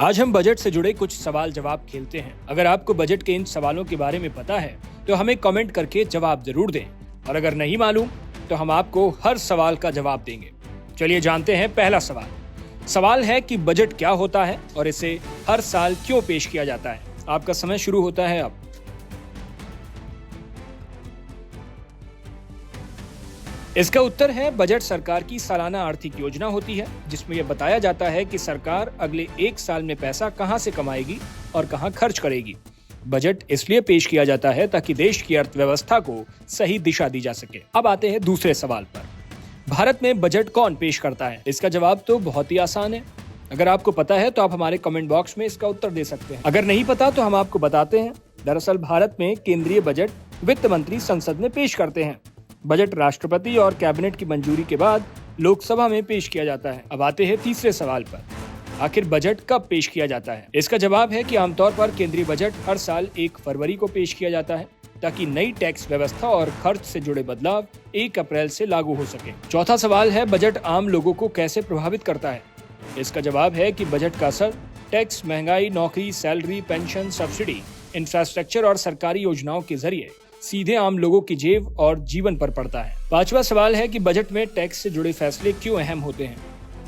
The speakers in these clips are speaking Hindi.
आज हम बजट से जुड़े कुछ सवाल जवाब खेलते हैं। अगर आपको बजट के इन सवालों के बारे में पता है तो हमें कमेंट करके जवाब जरूर दें, और अगर नहीं मालूम तो हम आपको हर सवाल का जवाब देंगे। चलिए जानते हैं पहला सवाल। सवाल है कि बजट क्या होता है और इसे हर साल क्यों पेश किया जाता है। आपका समय शुरू होता है अब। इसका उत्तर है बजट सरकार की सालाना आर्थिक योजना होती है, जिसमें यह बताया जाता है कि सरकार अगले एक साल में पैसा कहां से कमाएगी और कहां खर्च करेगी। बजट इसलिए पेश किया जाता है ताकि देश की अर्थव्यवस्था को सही दिशा दी जा सके। अब आते हैं दूसरे सवाल पर। भारत में बजट कौन पेश करता है? इसका जवाब तो बहुत ही आसान है। अगर आपको पता है तो आप हमारे कमेंट बॉक्स में इसका उत्तर दे सकते हैं। अगर नहीं पता तो हम आपको बताते हैं। दरअसल भारत में केंद्रीय बजट वित्त मंत्री संसद में पेश करते हैं। बजट राष्ट्रपति और कैबिनेट की मंजूरी के बाद लोकसभा में पेश किया जाता है। अब आते हैं तीसरे सवाल पर। आखिर बजट कब पेश किया जाता है? इसका जवाब है कि आमतौर पर केंद्रीय बजट हर साल 1 फरवरी को पेश किया जाता है, ताकि नई टैक्स व्यवस्था और खर्च से जुड़े बदलाव 1 अप्रैल से लागू हो सके। चौथा सवाल है, बजट आम लोगों को कैसे प्रभावित करता है? इसका जवाब है कि बजट का असर टैक्स, महंगाई, नौकरी, सैलरी, पेंशन, सब्सिडी, इंफ्रास्ट्रक्चर और सरकारी योजनाओं के जरिए सीधे आम लोगों की जेब और जीवन पर पड़ता है। पांचवा सवाल है कि बजट में टैक्स से जुड़े फैसले क्यों अहम होते हैं?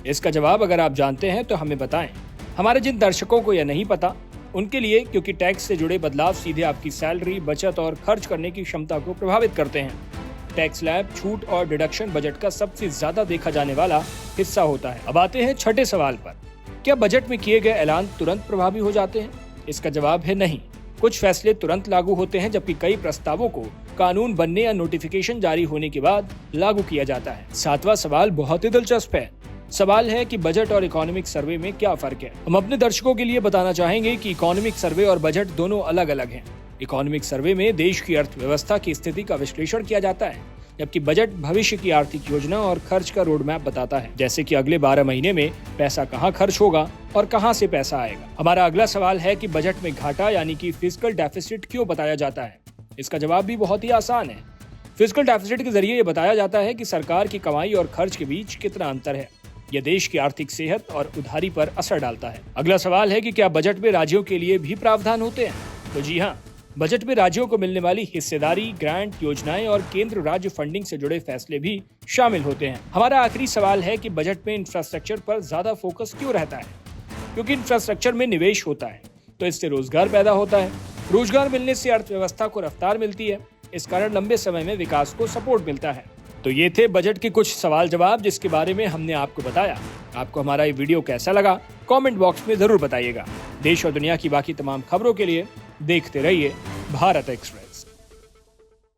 इसका जवाब अगर आप जानते हैं तो हमें बताएं। हमारे जिन दर्शकों को यह नहीं पता उनके लिए, क्योंकि टैक्स से जुड़े बदलाव सीधे आपकी सैलरी, बचत और खर्च करने की क्षमता को प्रभावित करते हैं। टैक्स स्लैब, छूट और डिडक्शन बजट का सबसे ज्यादा देखा जाने वाला हिस्सा होता है। अब आते हैं छठे सवाल पर। क्या बजट में किए गए ऐलान तुरंत प्रभावी हो जाते हैं? इसका जवाब है नहीं। कुछ फैसले तुरंत लागू होते हैं, जबकि कई प्रस्तावों को कानून बनने या नोटिफिकेशन जारी होने के बाद लागू किया जाता है। सातवां सवाल बहुत ही दिलचस्प है। सवाल है कि बजट और इकोनॉमिक सर्वे में क्या फर्क है? हम अपने दर्शकों के लिए बताना चाहेंगे कि इकोनॉमिक सर्वे और बजट दोनों अलग अलग हैं। इकोनॉमिक सर्वे में देश की अर्थव्यवस्था की स्थिति का विश्लेषण किया जाता है, जबकि बजट भविष्य की आर्थिक योजना और खर्च का रोड मैप बताता है, जैसे कि अगले 12 महीने में पैसा कहां खर्च होगा और कहां से पैसा आएगा। हमारा अगला सवाल है कि बजट में घाटा यानी कि फिस्कल डेफिसिट क्यों बताया जाता है? इसका जवाब भी बहुत ही आसान है। फिस्कल डेफिसिट के जरिए ये बताया जाता है कि सरकार की कमाई और खर्च के बीच कितना अंतर है। यह देश की आर्थिक सेहत और उधारी पर असर डालता है। अगला सवाल है कि क्या बजट में राज्यों के लिए भी प्रावधान होते हैं? तो जी हाँ, बजट में राज्यों को मिलने वाली हिस्सेदारी, ग्रांट, योजनाएं और केंद्र राज्य फंडिंग से जुड़े फैसले भी शामिल होते हैं। हमारा आखिरी सवाल है कि बजट में इंफ्रास्ट्रक्चर पर ज्यादा फोकस क्यों रहता है? क्योंकि इंफ्रास्ट्रक्चर में निवेश होता है तो इससे रोजगार पैदा होता है। रोजगार मिलने से अर्थव्यवस्था को रफ्तार मिलती है। इस कारण लंबे समय में विकास को सपोर्ट मिलता है। तो ये थे बजट के कुछ सवाल जवाब जिसके बारे में हमने आपको बताया। आपको हमारा ये वीडियो कैसा लगा कमेंट बॉक्स में जरूर बताइएगा। देश और दुनिया की बाकी तमाम खबरों के लिए देखते रहिए भारत एक्सप्रेस।